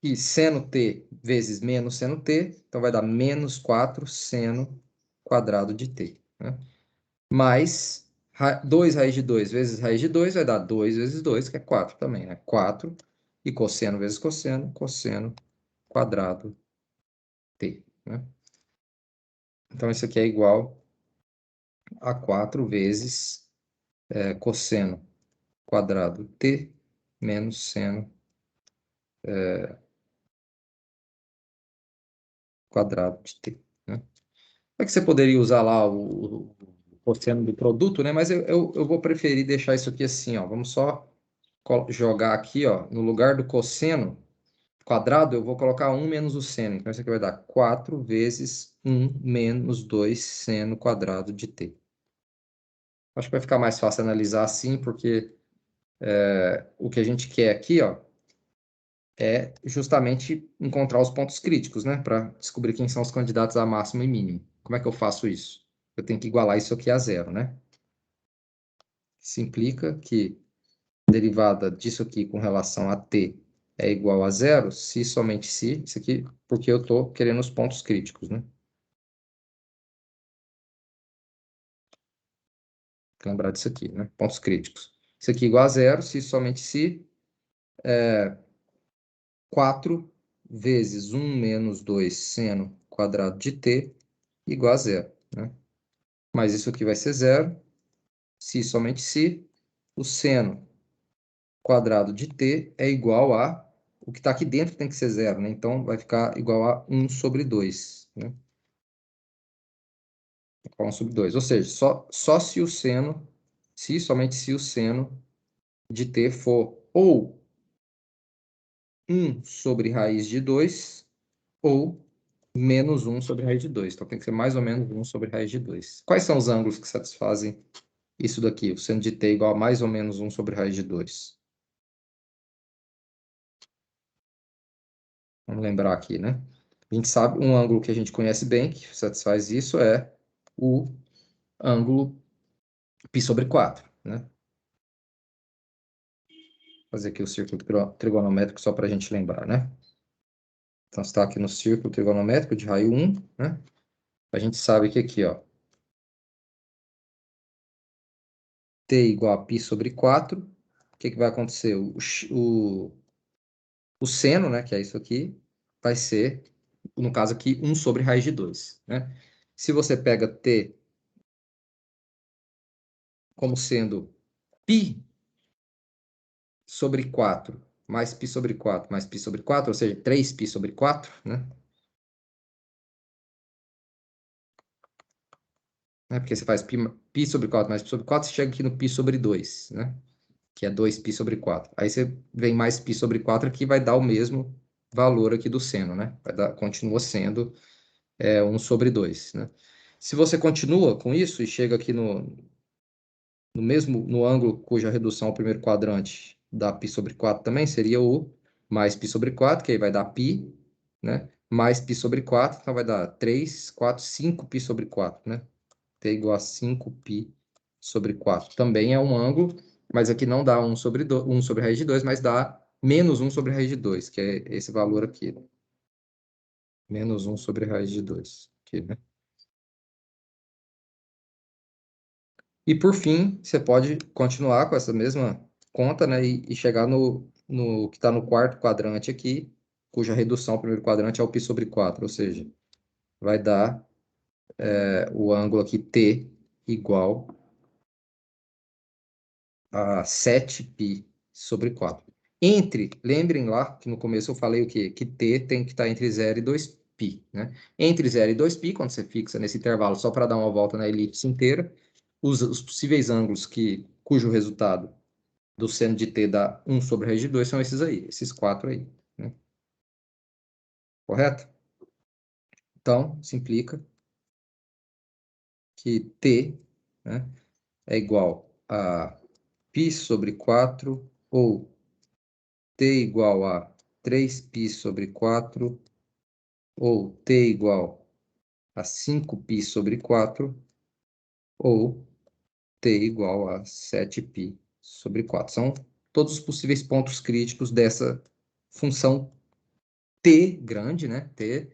E seno t vezes menos seno t, então vai dar menos 4 seno quadrado de t, né? Mais 2 raiz de 2 vezes raiz de 2 vai dar 2 vezes 2, que é 4 também, né? 4, e cosseno vezes cosseno, cosseno quadrado t, né? Então, isso aqui é igual a 4 vezes cosseno quadrado t menos seno quadrado de t, né? É que você poderia usar lá o cosseno do produto, né? Mas eu vou preferir deixar isso aqui assim, ó. Vamos só jogar aqui, ó, no lugar do cosseno quadrado, eu vou colocar 1 menos o seno. Então, isso aqui vai dar 4 vezes 1 menos 2 seno quadrado de t. Acho que vai ficar mais fácil analisar assim, porque o que a gente quer aqui, ó, é justamente encontrar os pontos críticos, né? Para descobrir quem são os candidatos a máximo e mínimo. Como é que eu faço isso? Eu tenho que igualar isso aqui a zero, né? Isso implica que a derivada disso aqui com relação a t é igual a zero, se somente se, isso aqui, porque eu estou querendo os pontos críticos, né? Lembrar disso aqui, né? Pontos críticos. Isso aqui é igual a zero, se somente se 4 vezes 1 menos 2 seno quadrado de t igual a zero, né? Mas isso aqui vai ser zero, se somente se o seno quadrado de t é igual a... O que está aqui dentro tem que ser zero, né? Então, vai ficar igual a 1 sobre 2, né? 1 sobre 2. Ou seja, só se o seno, somente se o seno de t for ou 1 sobre raiz de 2 ou menos 1 sobre raiz de 2. Então, tem que ser mais ou menos 1 sobre raiz de 2. Quais são os ângulos que satisfazem isso daqui? O seno de t igual a mais ou menos 1 sobre raiz de 2. Vamos lembrar aqui, né? A gente sabe, um ângulo que a gente conhece bem, que satisfaz isso, é o ângulo π sobre 4, né? Vou fazer aqui o círculo trigonométrico só para a gente lembrar, né? Então, está aqui no círculo trigonométrico de raio 1, né? A gente sabe que aqui, ó, t igual a π sobre 4, o que vai acontecer? O seno, né, que é isso aqui, vai ser, no caso aqui, 1 sobre raiz de 2, né? Se você pega t como sendo π sobre 4 mais π sobre 4 mais π sobre 4, ou seja, 3π sobre 4, né? Porque você faz π sobre 4 mais π sobre 4, você chega aqui no π sobre 2, né? Que é 2π sobre 4. Aí você vem mais π sobre 4 aqui, vai dar o mesmo valor aqui do seno, né? Continua sendo 1 sobre 2, né? Se você continua com isso e chega aqui no ângulo cuja redução ao primeiro quadrante dá π sobre 4 também, seria o mais π sobre 4, que aí vai dar π, né? Mais π sobre 4, então vai dar 3, 4, 5π sobre 4, né? T igual a 5π sobre 4. Também é um ângulo, mas aqui não dá 1 sobre raiz de 2, mas dá menos 1 sobre raiz de 2, que é esse valor aqui, né? Menos 1 sobre raiz de 2, aqui, né? E por fim, você pode continuar com essa mesma conta, né? E chegar no que está no quarto quadrante aqui, cuja redução ao primeiro quadrante é o π sobre 4, ou seja, vai dar o ângulo aqui T igual a 7π sobre 4. Lembrem lá que no começo eu falei o quê? Que T tem que estar entre 0 e 2π, né? Entre 0 e 2π, quando você fixa nesse intervalo só para dar uma volta na elipse inteira, os possíveis ângulos cujo resultado do seno de t dá 1 sobre raiz de 2 são esses aí, esses 4 aí, né? Correto? Então, se implica que t, né, é igual a π sobre 4 ou t igual a 3π sobre 4 ou t igual a 5π sobre 4 ou t igual a 7π sobre 4. São todos os possíveis pontos críticos dessa função t grande, né? T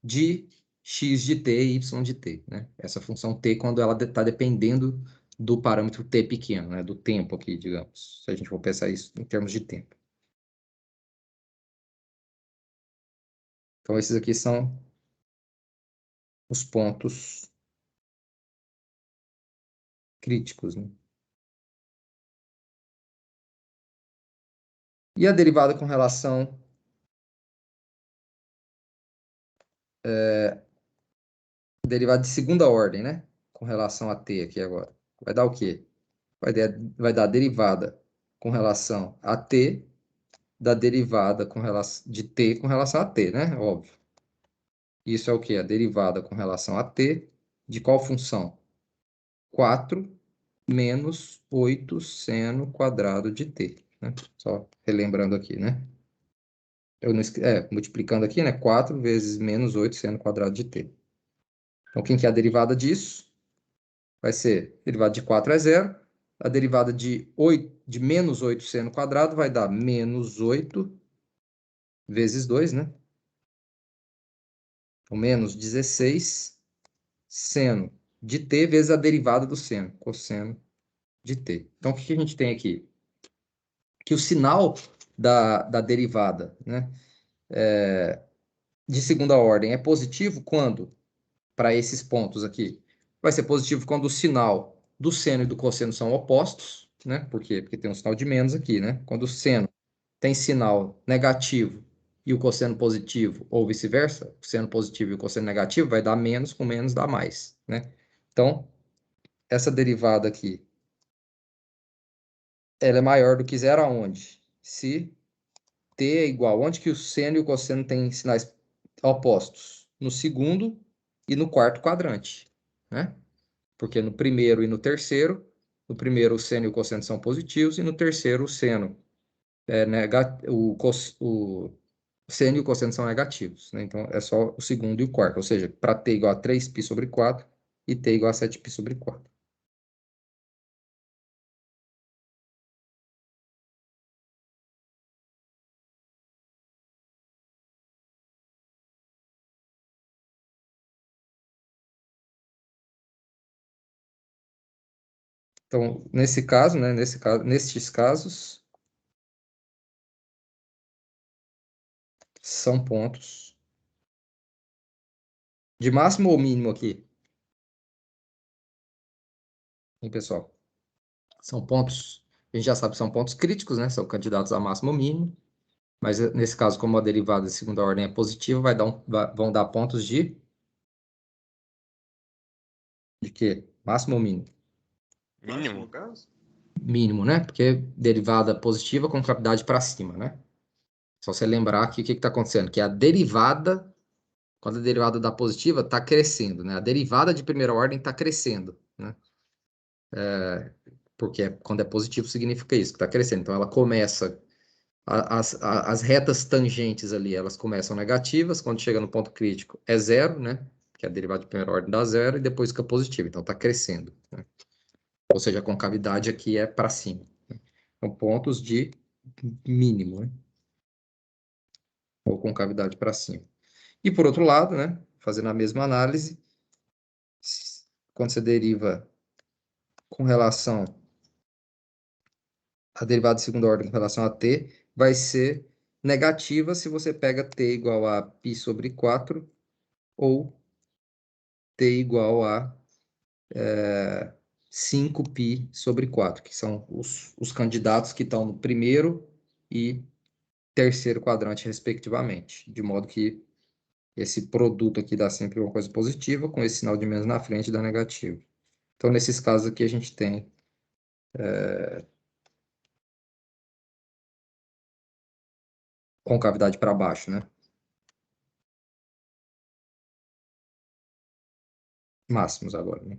de x de t e y de t, né? Essa função t quando ela está dependendo do parâmetro t pequeno, né? Do tempo aqui, digamos. Se a gente for pensar isso em termos de tempo. Então, esses aqui são os pontos críticos, né? E a derivada com relação derivada de segunda ordem, né? Com relação a t aqui agora. Vai dar o quê? Vai dar a derivada com relação a t da derivada de t com relação a t, né? Óbvio. Isso é o quê? A derivada com relação a t de qual função? 4 menos 8 seno quadrado de t, né? Só relembrando aqui, né? Multiplicando aqui, né? 4 vezes menos 8 seno quadrado de t. Então, quem que é a derivada disso? Vai ser, a derivada de 4 é 0. A derivada de menos 8 seno quadrado vai dar menos 8 vezes 2, né? Então, menos 16 seno de t vezes a derivada do seno, cosseno de t. Então, o que a gente tem aqui? Que o sinal da derivada, né, de segunda ordem é positivo quando, para esses pontos aqui, vai ser positivo quando o sinal do seno e do cosseno são opostos, né? Por quê? Porque tem um sinal de menos aqui, né? Quando o seno tem sinal negativo e o cosseno positivo, ou vice-versa, o seno positivo e o cosseno negativo, vai dar menos, com menos dá mais, né? Então, essa derivada aqui, ela é maior do que zero aonde? Se t é igual, onde que o seno e o cosseno têm sinais opostos? No segundo e no quarto quadrante, né? Porque no primeiro e no terceiro, no primeiro o seno e o cosseno são positivos, e no terceiro o seno o seno e o cosseno são negativos, né? Então, é só o segundo e o quarto. Ou seja, para t igual a 3π sobre 4 e t igual a 7π sobre 4. Então, nesse caso, né, nestes casos, são pontos de máximo ou mínimo aqui? Hein, pessoal? São pontos, a gente já sabe que são pontos críticos, né? São candidatos a máximo ou mínimo. Mas nesse caso, como a derivada de segunda ordem é positiva, vão dar pontos de quê? Máximo ou mínimo? Mínimo. No caso? Mínimo, né? Porque derivada positiva com cavidade para cima, né? Só você lembrar que o que está acontecendo? Que a derivada, quando a derivada da positiva, está crescendo, né? A derivada de primeira ordem está crescendo, né? Porque quando é positivo significa isso, que está crescendo. Então ela começa, as retas tangentes ali, elas começam negativas, quando chega no ponto crítico é zero, né? Que a derivada de primeira ordem dá zero, e depois fica positiva. Então está crescendo, né? Ou seja, a concavidade aqui é para cima. São pontos de mínimo, né? Ou concavidade para cima. E por outro lado, né, fazendo a mesma análise, quando você deriva com relação a derivada de segunda ordem com relação a t, vai ser negativa se você pega t igual a π sobre 4 ou t igual a 5π sobre 4, que são os candidatos que estão no primeiro e terceiro quadrante, respectivamente. De modo que esse produto aqui dá sempre uma coisa positiva, com esse sinal de menos na frente dá negativo. Então, nesses casos aqui, a gente tem concavidade para baixo, né? Máximos agora, né?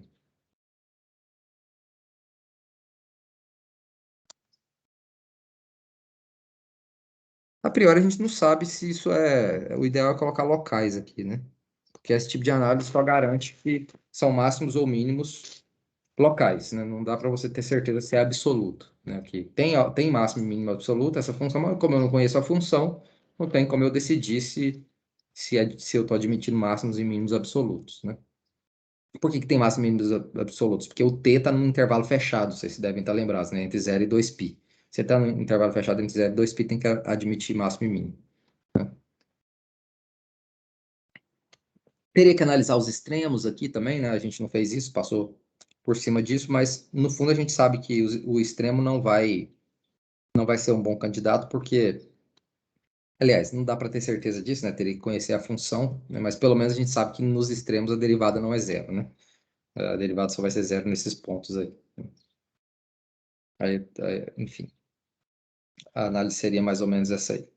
A priori, a gente não sabe se isso é... O ideal é colocar locais aqui, né? Porque esse tipo de análise só garante que são máximos ou mínimos locais, né? Não dá para você ter certeza se é absoluto, né? Que tem máximo e mínimo absoluto essa função, mas como eu não conheço a função, não tem como eu decidir se eu estou admitindo máximos e mínimos absolutos, né? Por que que tem máximos e mínimos absolutos? Porque o t está num intervalo fechado, vocês devem estar lembrados, né? Entre 0 e 2π. Se está num intervalo fechado entre 0 e 2π, tem que admitir máximo e mínimo. Teria que analisar os extremos aqui também, né? A gente não fez isso, passou por cima disso, mas no fundo a gente sabe que o extremo não vai ser um bom candidato, porque, aliás, não dá para ter certeza disso, né? Teria que conhecer a função, né? Mas pelo menos a gente sabe que nos extremos a derivada não é zero, né? A derivada só vai ser zero nesses pontos aí. Enfim, a análise seria mais ou menos essa aí.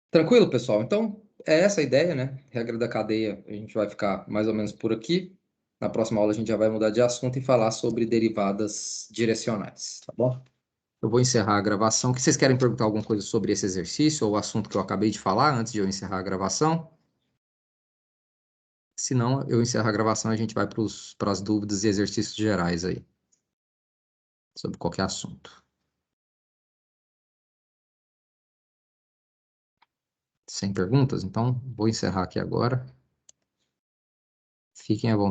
Tranquilo, pessoal? Então, é essa a ideia, né? Regra da cadeia, a gente vai ficar mais ou menos por aqui. Na próxima aula a gente já vai mudar de assunto e falar sobre derivadas direcionais, tá bom? Eu vou encerrar a gravação. Que vocês querem perguntar alguma coisa sobre esse exercício ou o assunto que eu acabei de falar antes de eu encerrar a gravação? Se não, eu encerro a gravação e a gente vai para as dúvidas e exercícios gerais aí, sobre qualquer assunto. Sem perguntas? Então, vou encerrar aqui agora. Fiquem à vontade.